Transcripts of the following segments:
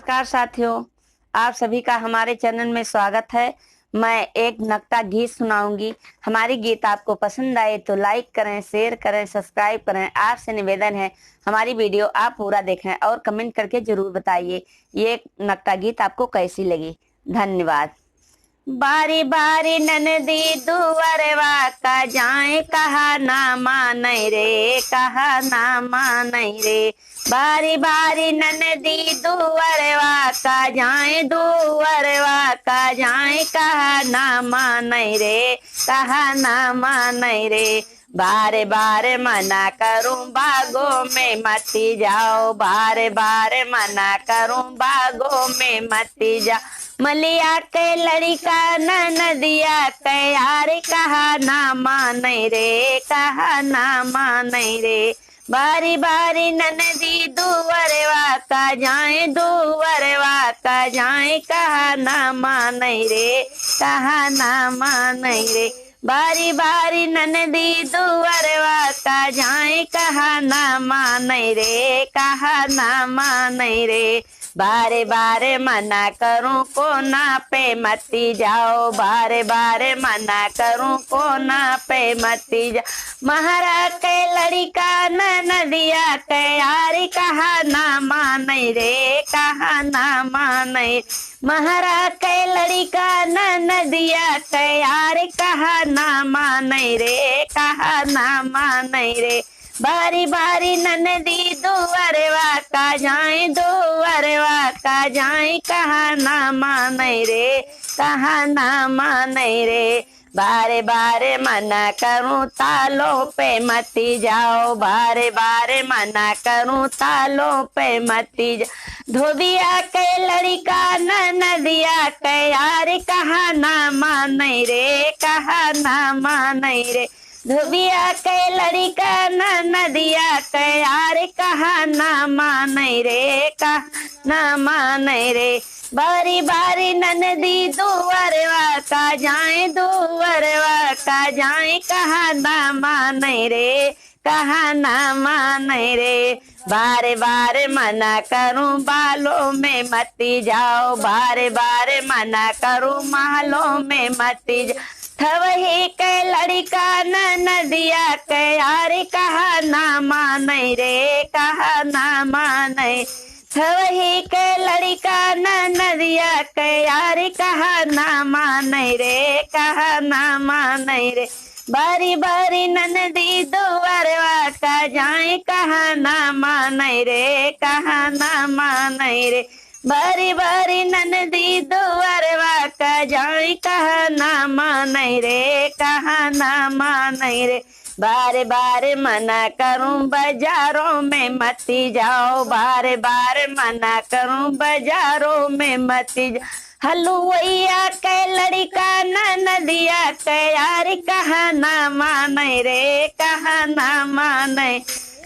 नमस्कार साथियों, आप सभी का हमारे चैनल में स्वागत है। मैं एक नक्ता गीत सुनाऊंगी। हमारी गीत आपको पसंद आए तो लाइक करें, शेयर करें, सब्सक्राइब करें। आपसे निवेदन है हमारी वीडियो आप पूरा देखें और कमेंट करके जरूर बताइए ये नक्ता गीत आपको कैसी लगी। धन्यवाद। बारी बारी ननदी दुअरवा का जाए कहा ना मानै रे, कहा ना मानै रे। बारी बारी ननदी दुअरवा का जाए, दुअरवा का जाए कहा ना मानै रे, कहा ना मानै रे। बारे बारे मना करूं बागों में मती जाओ, बारे बारे मना करूं बागों में मती जाओ। मलिया के लड़का नदिया के यार कहा ना मानै रे, कहा ना मानै रे। बारी बारी ननदी दुअरवा का जाए, दुअरवा का जाए कहा ना मानै रे, कहा ना मानै रे। बारी बारी ननदी दुअरवा का जाए कहा ना मानै रे, कहा ना मानै रे। बारे बारे मना करूं कोना पे मती जाओ, बारे बारे मना करूं कोना पे मती जाओ। महारा के लड़का नदिया के यार कहा ना मानै रे, कहा ना मानै। महारा के लड़का नदिया के यार कहा ना मानै रे, कहा ना मानै रे। बारी बारी ननदी दुअरवा का जाए, दुअरवा का जाए कहा ना मानै रे, कहा ना मानै रे। बारे बारे मना करूं तालों पे मती जाओ, बारे बारे मना करूं तालों पे मती जाओ। धोबिया के लड़का नदिया के यार कहा ना मानै रे, कहा ना मानै रे। धोबिया के लड़का नदिया के यार कहा ना मानै रे, कहा ना मानै रे। बारी बारी ननदी दुअरवा का जाए, दुअरवा का जाए कहा ना मानै रे, कहा ना मानै रे। बारे बारे मना करूं बालों में मती जाओ, बारे बारे मना करूं महलों में मती जाओ। थवही के लड़का नदिया के यार कहा ना मानै रे, कहा ना मानै। थवही के लड़का नदिया के यार कहा ना मानै रे, कहा ना मानै रे। बारी बारी ननदी दुअरवा का जाए कहा ना मानै रे, कहा ना मानै रे। बारी बारी ननदी दुअरवा का जाए कहा ना मानै रे, कहा ना मानै रे। बारे बारे मना करूं बाजारों में मती जाओ, बारे बारे मना करूं बाजारों में मती जाओ। हलुवैया के लड़का नदिया के यार कहा ना मानै रे, कहा ना मानै।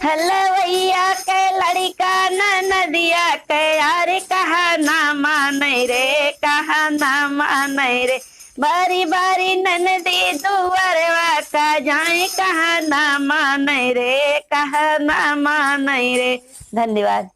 हलवैया के लड़का नदिया के यार कहा ना मानै रे, कहा ना मानै रे। बारी बारी ननदी दुअरवा का जाए कहा ना मानै रे, कहा ना मानै रे। धन्यवाद।